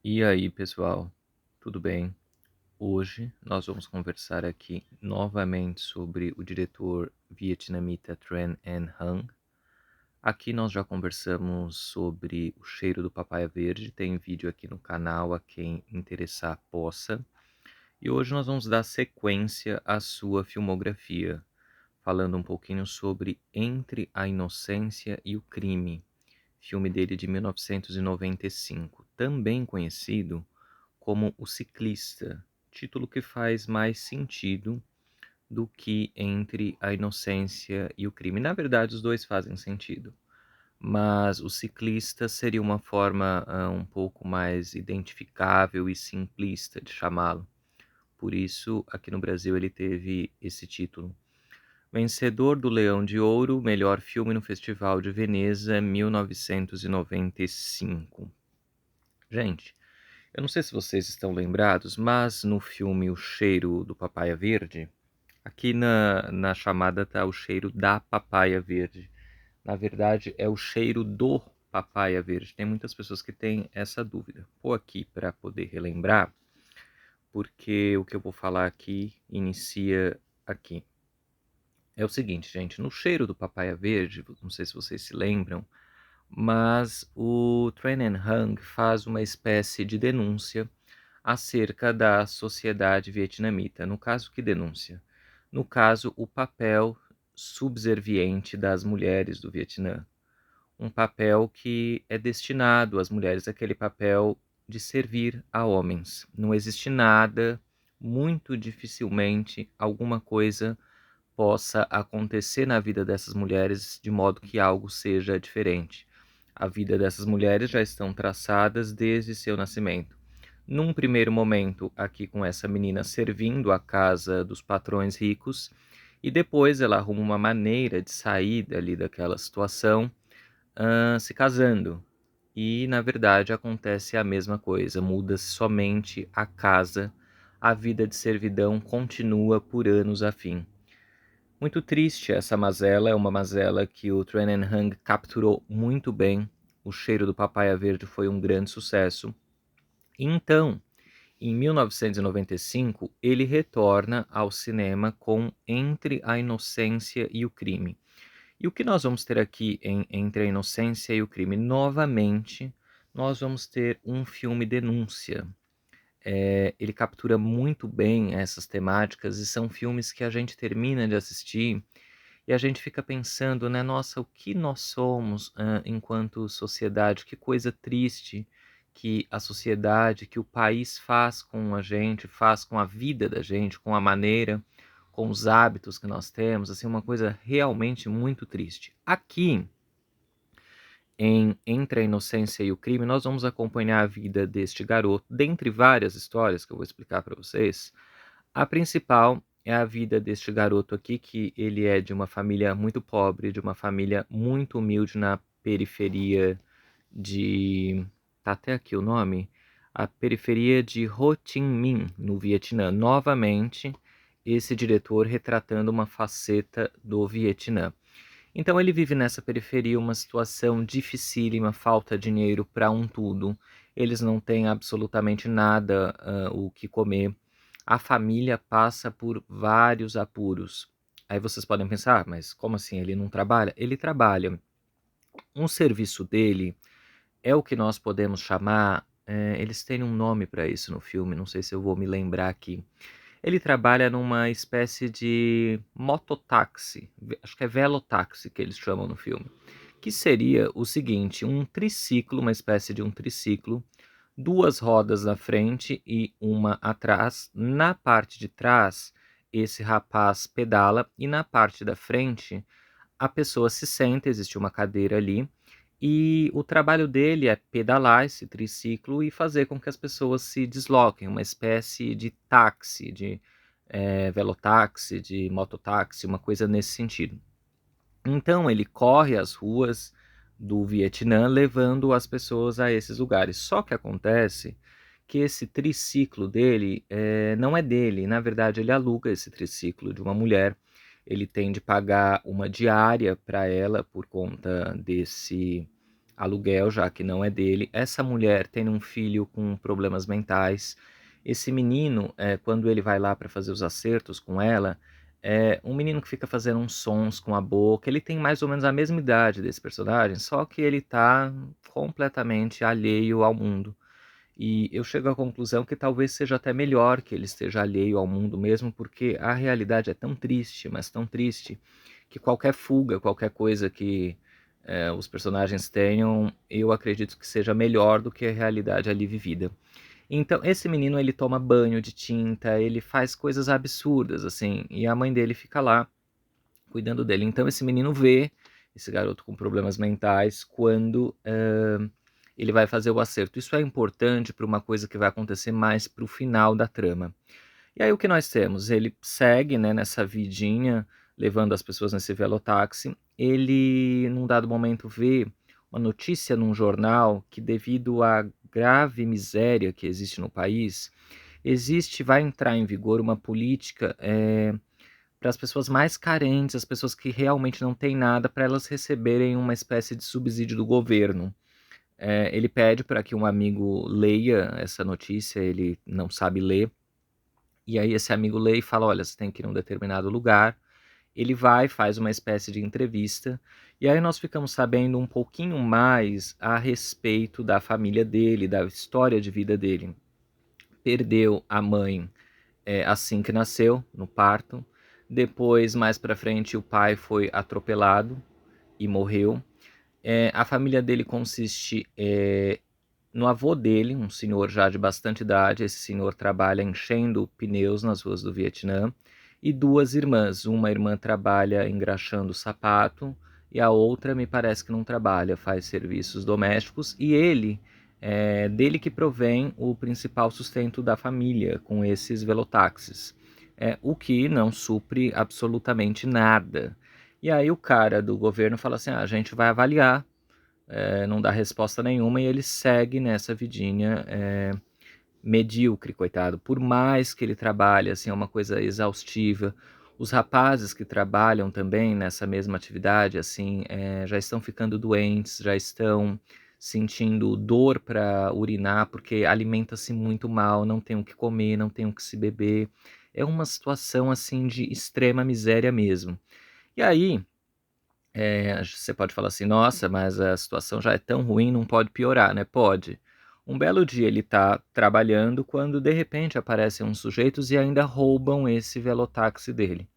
E aí, pessoal, tudo bem? Hoje nós vamos conversar aqui novamente sobre o diretor vietnamita Tran Anh Hung. Aqui nós já conversamos sobre O Cheiro do Papaya Verde, tem vídeo aqui no canal a quem interessar possa. E hoje nós vamos dar sequência à sua filmografia, falando um pouquinho sobre Entre a Inocência e o Crime, filme dele de 1995, também conhecido como O Ciclista, título que faz mais sentido do que Entre a Inocência e o Crime. Na verdade, os dois fazem sentido, mas O Ciclista seria uma forma um pouco mais identificável e simplista de chamá-lo. Por isso, aqui no Brasil, ele teve esse título. Vencedor do Leão de Ouro, melhor filme no Festival de Veneza, 1995. Gente, eu não sei se vocês estão lembrados, mas no filme O Cheiro do Papaya Verde, aqui na chamada tá o cheiro da papaya verde. Na verdade, é o cheiro do papaya verde. Tem muitas pessoas que têm essa dúvida. Vou aqui para poder relembrar, porque o que eu vou falar aqui inicia aqui. É o seguinte, gente, no cheiro do papaya verde, não sei se vocês se lembram, mas o Tran Anh Hung faz uma espécie de denúncia acerca da sociedade vietnamita. No caso, que denúncia? No caso, o papel subserviente das mulheres do Vietnã. Um papel que é destinado às mulheres, aquele papel de servir a homens. Não existe nada, muito dificilmente, alguma coisa possa acontecer na vida dessas mulheres de modo que algo seja diferente. A vida dessas mulheres já estão traçadas desde seu nascimento. Num primeiro momento, aqui com essa menina servindo a casa dos patrões ricos, e depois ela arruma uma maneira de sair dali daquela situação, se casando. E na verdade acontece a mesma coisa, muda-se somente a casa, a vida de servidão continua por anos a fim. Muito triste essa mazela, é uma mazela que o Tran Anh Hung capturou muito bem. O Cheiro do Papaya Verde foi um grande sucesso. Então, em 1995, ele retorna ao cinema com Entre a Inocência e o Crime. E o que nós vamos ter aqui em Entre a Inocência e o Crime? Novamente, nós vamos ter um filme denúncia. Ele captura muito bem essas temáticas e são filmes que a gente termina de assistir e a gente fica pensando, né? Nossa, o que nós somos enquanto sociedade? Que coisa triste que a sociedade, que o país faz com a gente, faz com a vida da gente, com a maneira, com os hábitos que nós temos, assim, uma coisa realmente muito triste. Aqui, em Entre a Inocência e o Crime, nós vamos acompanhar a vida deste garoto, dentre várias histórias que eu vou explicar para vocês. A principal é a vida deste garoto aqui, que ele é de uma família muito pobre, de uma família muito humilde na periferia de... Tá até aqui o nome? A periferia de Ho Chi Minh, no Vietnã. Novamente, esse diretor retratando uma faceta do Vietnã. Então ele vive nessa periferia uma situação dificílima, falta dinheiro para um tudo. Eles não têm absolutamente nada o que comer. A família passa por vários apuros. Aí vocês podem pensar, mas como assim? Ele não trabalha? Ele trabalha. Um serviço dele é o que nós podemos chamar. Eles têm um nome para isso no filme, não sei se eu vou me lembrar aqui. Ele trabalha numa espécie de mototáxi, acho que é velotáxi que eles chamam no filme, que seria o seguinte, um triciclo, uma espécie de um triciclo, duas rodas na frente e uma atrás. Na parte de trás, esse rapaz pedala e na parte da frente, a pessoa se senta, existe uma cadeira ali, e o trabalho dele é pedalar esse triciclo e fazer com que as pessoas se desloquem, uma espécie de táxi, de velotáxi, de mototáxi, uma coisa nesse sentido. Então ele corre as ruas do Vietnã levando as pessoas a esses lugares. Só que acontece que esse triciclo dele não é dele, na verdade ele aluga esse triciclo de uma mulher. Ele tem de pagar uma diária para ela por conta desse aluguel, já que não é dele. Essa mulher tem um filho com problemas mentais. Esse menino, quando ele vai lá para fazer os acertos com ela, é um menino que fica fazendo uns sons com a boca. Ele tem mais ou menos a mesma idade desse personagem, só que ele tá completamente alheio ao mundo. E eu chego à conclusão que talvez seja até melhor que ele esteja alheio ao mundo mesmo, porque a realidade é tão triste, mas tão triste, que qualquer fuga, qualquer coisa que os personagens tenham, eu acredito que seja melhor do que a realidade ali vivida. Então, esse menino, ele toma banho de tinta, ele faz coisas absurdas, assim, e a mãe dele fica lá cuidando dele. Então, esse menino vê esse garoto com problemas mentais quando ele vai fazer o acerto. Isso é importante para uma coisa que vai acontecer mais para o final da trama. E aí o que nós temos? Ele segue, né, nessa vidinha, levando as pessoas nesse velotáxi. Ele, num dado momento, vê uma notícia num jornal que, devido à grave miséria que existe no país, vai entrar em vigor uma política para as pessoas mais carentes, as pessoas que realmente não têm nada, para elas receberem uma espécie de subsídio do governo. Ele pede para que um amigo leia essa notícia, ele não sabe ler, e aí esse amigo lê e fala: olha, você tem que ir num determinado lugar. Ele vai, faz uma espécie de entrevista, e aí nós ficamos sabendo um pouquinho mais a respeito da família dele, da história de vida dele. Perdeu a mãe assim que nasceu, no parto. Depois, mais para frente, o pai foi atropelado e morreu. A família dele consiste no avô dele, um senhor já de bastante idade. Esse senhor trabalha enchendo pneus nas ruas do Vietnã, e duas irmãs. Uma irmã trabalha engraxando sapato e a outra me parece que não trabalha, faz serviços domésticos, e ele é dele que provém o principal sustento da família com esses velotáxis, o que não supre absolutamente nada. E aí o cara do governo fala assim: a gente vai avaliar, não dá resposta nenhuma, e ele segue nessa vidinha medíocre, coitado. Por mais que ele trabalhe, assim, é uma coisa exaustiva. Os rapazes que trabalham também nessa mesma atividade, assim, já estão ficando doentes, já estão sentindo dor para urinar, porque alimenta-se muito mal, não tem o que comer, não tem o que se beber. É uma situação, assim, de extrema miséria mesmo. E aí, você pode falar assim: nossa, mas a situação já é tão ruim, não pode piorar, né? Pode. Um belo dia ele está trabalhando quando de repente aparecem uns sujeitos e ainda roubam esse velotáxi dele.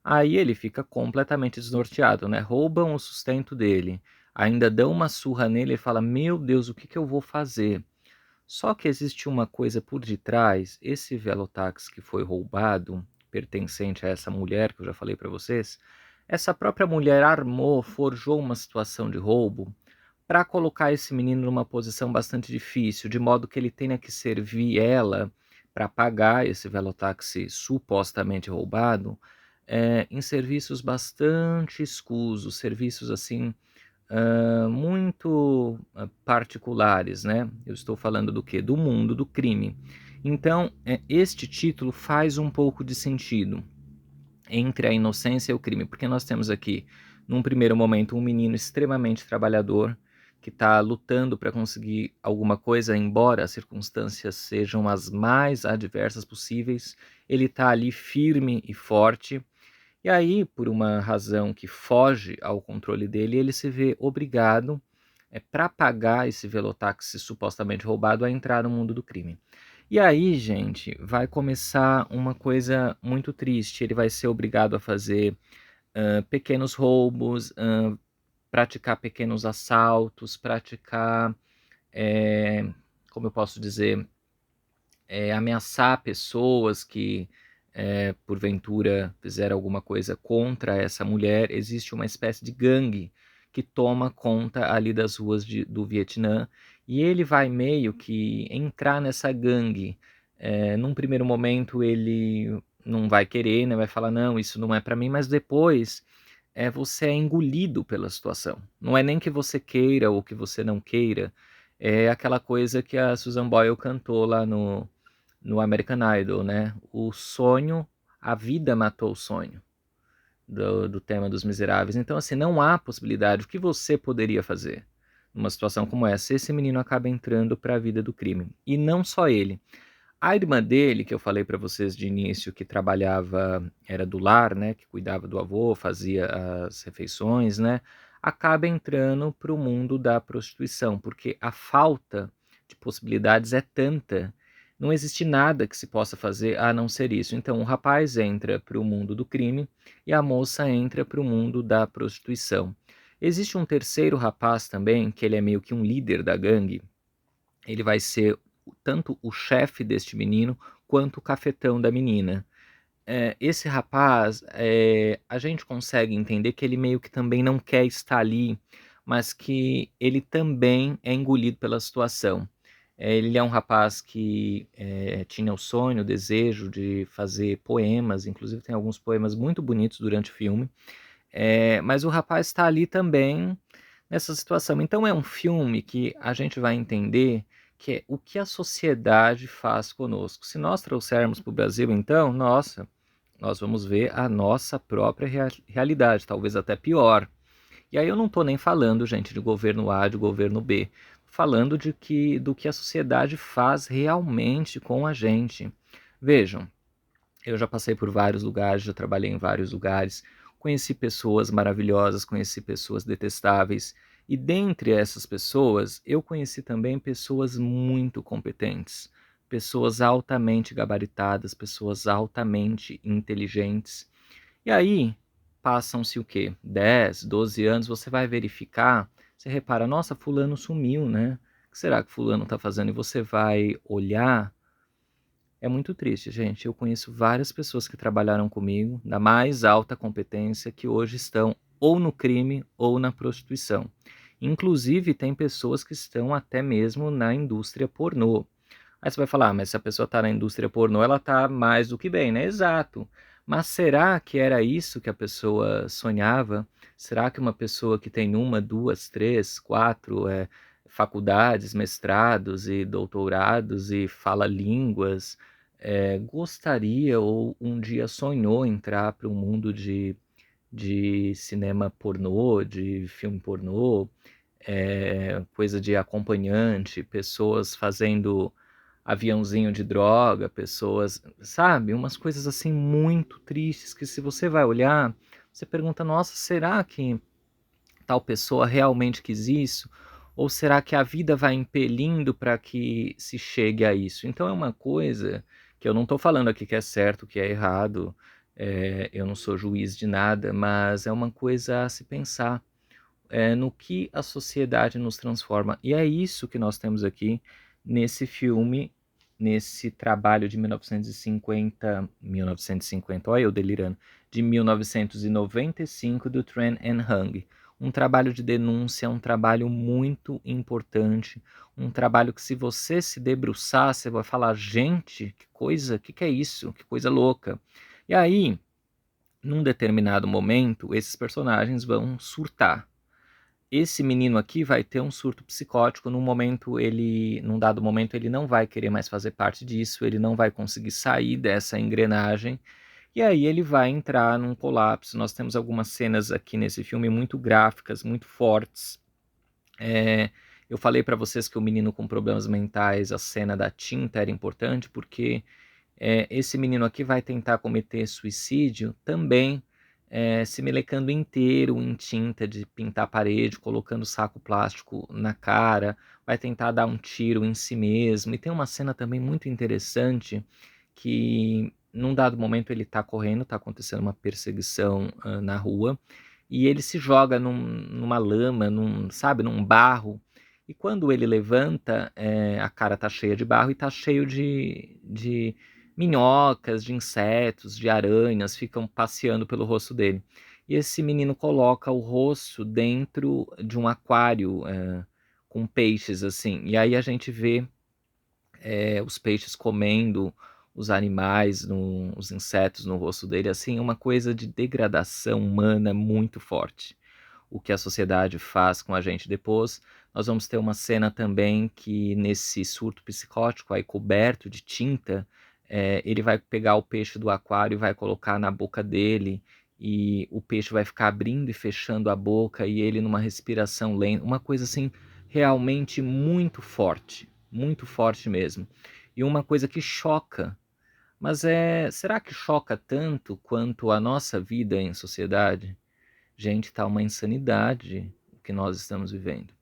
Aí ele fica completamente desnorteado, né? Roubam o sustento dele, ainda dão uma surra nele e fala: meu Deus, o que que eu vou fazer? Só que existe uma coisa por detrás. Esse velotáxi que foi roubado, pertencente a essa mulher que eu já falei para vocês, essa própria mulher armou, forjou uma situação de roubo para colocar esse menino numa posição bastante difícil, de modo que ele tenha que servir ela para pagar esse velotáxi supostamente roubado, em serviços bastante escusos, serviços assim muito particulares, né? Eu estou falando do quê? Do mundo do crime. Então, este título faz um pouco de sentido entre a inocência e o crime, porque nós temos aqui, num primeiro momento, um menino extremamente trabalhador que está lutando para conseguir alguma coisa, embora as circunstâncias sejam as mais adversas possíveis. Ele está ali firme e forte. E aí, por uma razão que foge ao controle dele, ele se vê obrigado, para pagar esse velotáxi supostamente roubado, a entrar no mundo do crime. E aí, gente, vai começar uma coisa muito triste. Ele vai ser obrigado a fazer pequenos roubos, praticar pequenos assaltos, praticar, eh, como eu posso dizer, ameaçar pessoas que, porventura, fizeram alguma coisa contra essa mulher. Existe uma espécie de gangue que toma conta ali das ruas do Vietnã, e ele vai meio que entrar nessa gangue. Num primeiro momento ele não vai querer, né? Vai falar: não, isso não é para mim, mas depois você é engolido pela situação. Não é nem que você queira ou que você não queira, é aquela coisa que a Susan Boyle cantou lá no American Idol, né? O sonho, a vida matou o sonho, do tema dos Miseráveis. Então, assim, não há possibilidade. O que você poderia fazer? numa situação como essa, esse menino acaba entrando para a vida do crime. E não só ele. A irmã dele, que eu falei para vocês de início, que trabalhava, era do lar, né, que cuidava do avô, fazia as refeições, né, acaba entrando para o mundo da prostituição, porque a falta de possibilidades é tanta, não existe nada que se possa fazer a não ser isso. Então, o rapaz entra para o mundo do crime e a moça entra para o mundo da prostituição. Existe um terceiro rapaz também, que ele é meio que um líder da gangue. Ele vai ser tanto o chefe deste menino quanto o cafetão da menina. Esse rapaz, a gente consegue entender que ele meio que também não quer estar ali, mas que ele também é engolido pela situação. Ele é um rapaz que tinha o sonho, o desejo de fazer poemas, inclusive tem alguns poemas muito bonitos durante o filme, mas o rapaz está ali também nessa situação. Então é um filme que a gente vai entender que é o que a sociedade faz conosco. Se nós trouxermos para o Brasil, então, nossa, nós vamos ver a nossa própria realidade, talvez até pior. E aí eu não estou nem falando, gente, de governo A, de governo B, falando do que a sociedade faz realmente com a gente. Vejam, eu já passei por vários lugares, já trabalhei em vários lugares, conheci pessoas maravilhosas, conheci pessoas detestáveis, e dentre essas pessoas, eu conheci também pessoas muito competentes, pessoas altamente gabaritadas, pessoas altamente inteligentes. E aí, passam-se o quê? 10, 12 anos, você vai verificar, você repara, nossa, fulano sumiu, né? O que será que fulano está fazendo? E você vai olhar. É muito triste, gente. Eu conheço várias pessoas que trabalharam comigo, da mais alta competência, que hoje estão ou no crime ou na prostituição. Inclusive, tem pessoas que estão até mesmo na indústria pornô. Aí você vai falar, mas se a pessoa está na indústria pornô, ela está mais do que bem, né? Exato. Mas será que era isso que a pessoa sonhava? Será que uma pessoa que tem uma, duas, três, quatro faculdades, mestrados e doutorados e fala línguas, gostaria ou um dia sonhou entrar para um mundo de cinema pornô, de filme pornô, coisa de acompanhante, pessoas fazendo aviãozinho de droga, pessoas, sabe? Umas coisas assim muito tristes que se você vai olhar, você pergunta, nossa, será que tal pessoa realmente quis isso? Ou será que a vida vai impelindo para que se chegue a isso? Então é uma coisa que eu não estou falando aqui que é certo, que é errado, eu não sou juiz de nada, mas é uma coisa a se pensar, no que a sociedade nos transforma. E é isso que nós temos aqui nesse filme, nesse trabalho de 1950, olha eu delirando, de 1995 do Tran and Hung. Um trabalho de denúncia, um trabalho muito importante, um trabalho que se você se debruçar, você vai falar, gente, que coisa, que é isso? Que coisa louca. E aí, num determinado momento, esses personagens vão surtar. Esse menino aqui vai ter um surto psicótico, num dado momento, ele não vai querer mais fazer parte disso, ele não vai conseguir sair dessa engrenagem, e aí ele vai entrar num colapso. Nós temos algumas cenas aqui nesse filme muito gráficas, muito fortes. Eu falei para vocês que o menino com problemas mentais, a cena da tinta era importante, porque esse menino aqui vai tentar cometer suicídio também, se melecando inteiro em tinta de pintar a parede, colocando saco plástico na cara, vai tentar dar um tiro em si mesmo. E tem uma cena também muito interessante que, num dado momento, ele está correndo, está acontecendo uma perseguição na rua, e ele se joga numa lama, sabe, num barro. E quando ele levanta, a cara tá cheia de barro e tá cheio de minhocas, de insetos, de aranhas, ficam passeando pelo rosto dele. E esse menino coloca o rosto dentro de um aquário com peixes, assim. E aí a gente vê os peixes comendo os animais, os insetos no rosto dele, assim, uma coisa de degradação humana muito forte. O que a sociedade faz com a gente depois. Nós vamos ter uma cena também que, nesse surto psicótico, aí coberto de tinta, ele vai pegar o peixe do aquário e vai colocar na boca dele, e o peixe vai ficar abrindo e fechando a boca, e ele numa respiração lenta, uma coisa assim realmente muito forte mesmo. E uma coisa que choca, mas será que choca tanto quanto a nossa vida em sociedade? Gente, tá uma insanidade o que nós estamos vivendo.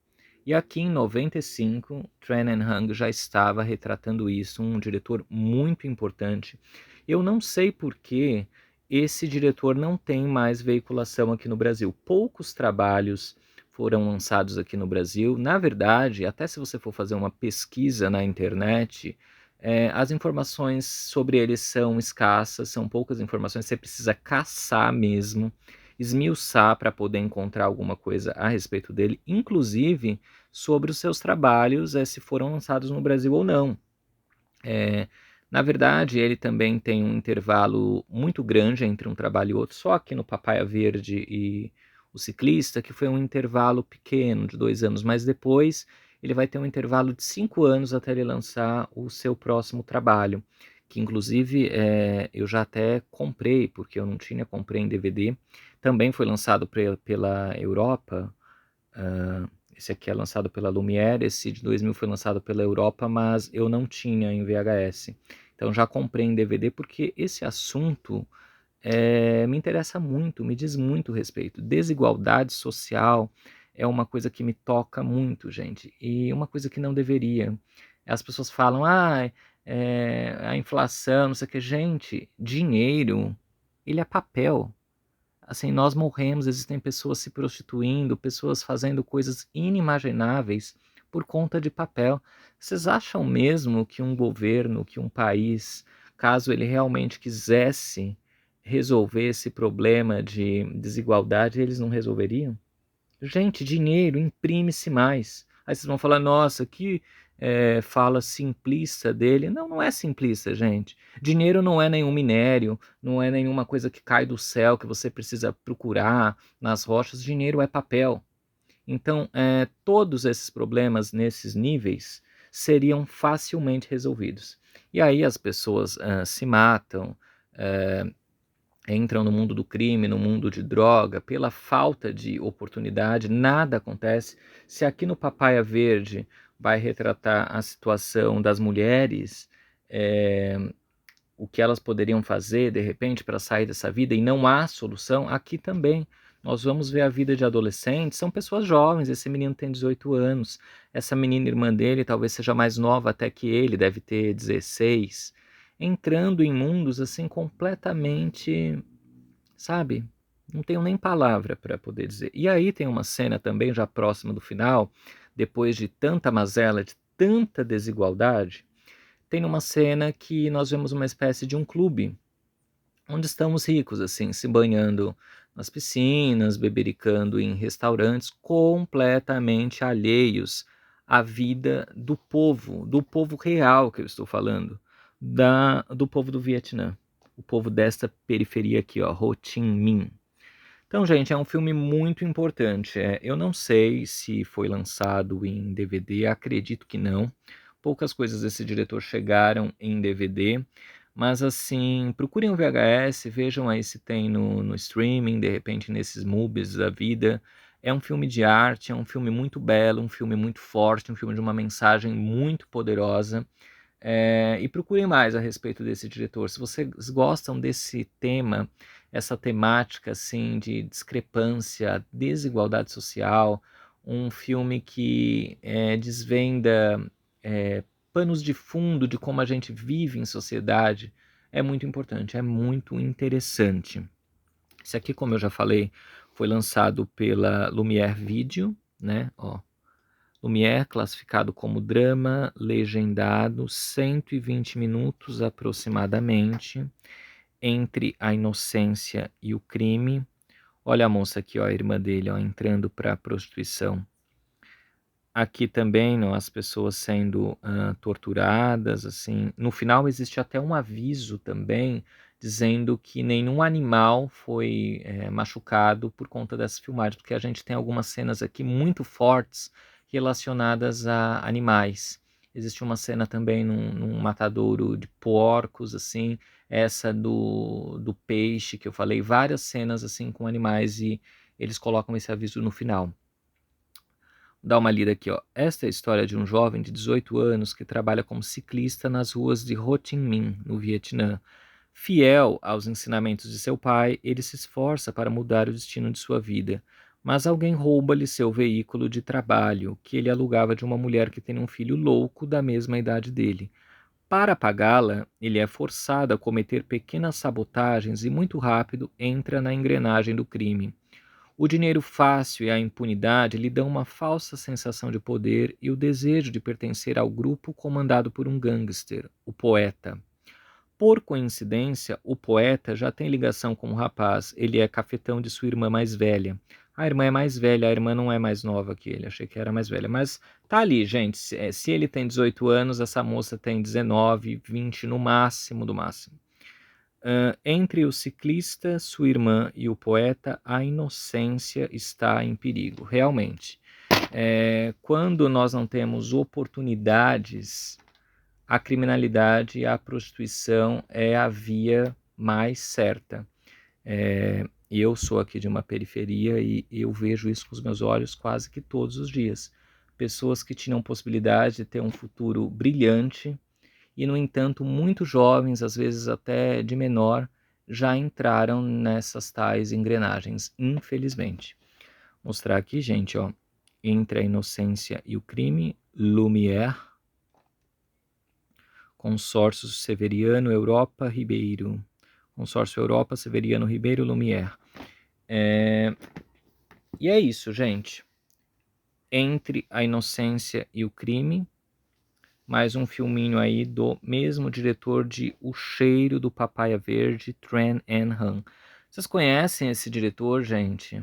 E aqui em 95, Tran Anh Hung já estava retratando isso, um diretor muito importante. Eu não sei por que esse diretor não tem mais veiculação aqui no Brasil. Poucos trabalhos foram lançados aqui no Brasil. Na verdade, até se você for fazer uma pesquisa na internet, as informações sobre ele são escassas, são poucas informações, você precisa caçar mesmo, esmiuçar para poder encontrar alguma coisa a respeito dele, inclusive sobre os seus trabalhos, se foram lançados no Brasil ou não. Na verdade, ele também tem um intervalo muito grande entre um trabalho e outro, só aqui no Papaya Verde e O Ciclista, que foi um intervalo pequeno, de 2 anos, mas depois ele vai ter um intervalo de 5 anos até ele lançar o seu próximo trabalho, que inclusive eu já até comprei, porque eu não tinha, comprei em DVD, também foi lançado pela Europa. Esse aqui é lançado pela Lumière, esse de 2000 foi lançado pela Europa, mas eu não tinha em VHS. Então já comprei em DVD porque esse assunto me interessa muito, me diz muito respeito. Desigualdade social é uma coisa que me toca muito, gente, e uma coisa que não deveria. As pessoas falam, a inflação, não sei o que. Gente, dinheiro, ele é papel. Assim, nós morremos, existem pessoas se prostituindo, pessoas fazendo coisas inimagináveis por conta de papel. Vocês acham mesmo que um governo, que um país, caso ele realmente quisesse resolver esse problema de desigualdade, eles não resolveriam? Gente, dinheiro, imprime-se mais. Aí vocês vão falar, nossa, que fala simplista dele. Não, não é simplista, gente. Dinheiro não é nenhum minério, não é nenhuma coisa que cai do céu que você precisa procurar nas rochas. Dinheiro é papel. Então, todos esses problemas nesses níveis seriam facilmente resolvidos. E aí as pessoas se matam, entram no mundo do crime, no mundo de droga, pela falta de oportunidade, nada acontece. Se aqui no Papaya Verde vai retratar a situação das mulheres, o que elas poderiam fazer de repente para sair dessa vida e não há solução, aqui também. Nós vamos ver a vida de adolescentes, são pessoas jovens, esse menino tem 18 anos, essa menina irmã dele talvez seja mais nova até que ele, deve ter 16, entrando em mundos assim completamente, sabe? Não tenho nem palavra para poder dizer. E aí tem uma cena também já próxima do final, depois de tanta mazela, de tanta desigualdade, tem uma cena que nós vemos uma espécie de um clube, onde estão os ricos, assim, se banhando nas piscinas, bebericando em restaurantes, completamente alheios à vida do povo real que eu estou falando, do povo do Vietnã, o povo desta periferia aqui, ó, Ho Chi Minh. Então, gente, é um filme muito importante. Eu não sei se foi lançado em DVD, acredito que não. Poucas coisas desse diretor chegaram em DVD, mas assim, procurem o VHS, vejam aí se tem no streaming, de repente nesses movies da vida. É um filme de arte, é um filme muito belo, um filme muito forte, um filme de uma mensagem muito poderosa. E procurem mais a respeito desse diretor. Se vocês gostam desse tema, essa temática assim de discrepância, desigualdade social, um filme que desvenda panos de fundo de como a gente vive em sociedade, é muito importante, é muito interessante. Esse aqui, como eu já falei, foi lançado pela Lumière Video, né? Ó, Lumière, classificado como drama, legendado, 120 minutos aproximadamente, entre a inocência e o crime. Olha a moça aqui, ó, a irmã dele, ó, entrando para a prostituição. Aqui também, ó, as pessoas sendo torturadas, assim. No final existe até um aviso também, dizendo que nenhum animal foi machucado por conta dessa filmagem, porque a gente tem algumas cenas aqui muito fortes relacionadas a animais. Existe uma cena também num matadouro de porcos, assim, essa do peixe que eu falei, várias cenas assim com animais e eles colocam esse aviso no final. Dá uma lida aqui, ó. Esta é a história de um jovem de 18 anos que trabalha como ciclista nas ruas de Ho Chi Minh, no Vietnã. Fiel aos ensinamentos de seu pai, ele se esforça para mudar o destino de sua vida. Mas alguém rouba-lhe seu veículo de trabalho, que ele alugava de uma mulher que tem um filho louco da mesma idade dele. Para pagá-la, ele é forçado a cometer pequenas sabotagens e muito rápido entra na engrenagem do crime. O dinheiro fácil e a impunidade lhe dão uma falsa sensação de poder e o desejo de pertencer ao grupo comandado por um gangster, o poeta. Por coincidência, o poeta já tem ligação com o rapaz, ele é cafetão de sua irmã mais velha. A irmã é mais velha, a irmã não é mais nova que ele, achei que era mais velha. Mas tá ali, gente, se ele tem 18 anos, essa moça tem 19, 20 no máximo, do máximo. Entre o ciclista, sua irmã e o poeta, a inocência está em perigo, realmente. Quando nós não temos oportunidades, a criminalidade e a prostituição é a via mais certa. Eu sou aqui de uma periferia e eu vejo isso com os meus olhos quase que todos os dias. Pessoas que tinham possibilidade de ter um futuro brilhante e, no entanto, muito jovens, às vezes até de menor, já entraram nessas tais engrenagens, infelizmente. Vou mostrar aqui, gente, ó, Entre a Inocência e o Crime, Lumière, Consórcio Severiano Europa Ribeiro. Consórcio Europa Severiano Ribeiro Lumière. E é isso, gente. Entre a Inocência e o Crime, mais um filminho aí do mesmo diretor de O Cheiro do Papaya Verde, Tran Anh Han. Vocês conhecem esse diretor, gente?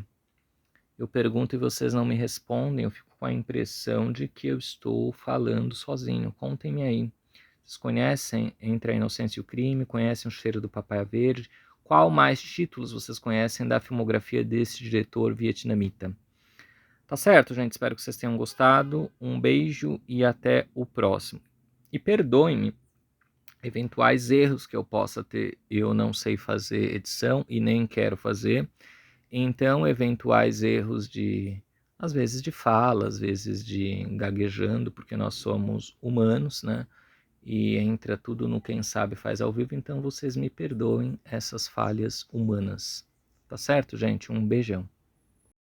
Eu pergunto e vocês não me respondem, eu fico com a impressão de que eu estou falando sozinho. Contem-me aí. Vocês conhecem Entre a Inocência e o Crime? Conhecem O Cheiro do Papaya Verde? Qual mais títulos vocês conhecem da filmografia desse diretor vietnamita? Tá certo, gente? Espero que vocês tenham gostado. Um beijo e até o próximo. E perdoem-me eventuais erros que eu possa ter. Eu não sei fazer edição e nem quero fazer. Então, eventuais erros às vezes de fala, às vezes de gaguejando, porque nós somos humanos, né? E entra tudo no Quem Sabe Faz ao Vivo, então vocês me perdoem essas falhas humanas. Tá certo, gente? Um beijão.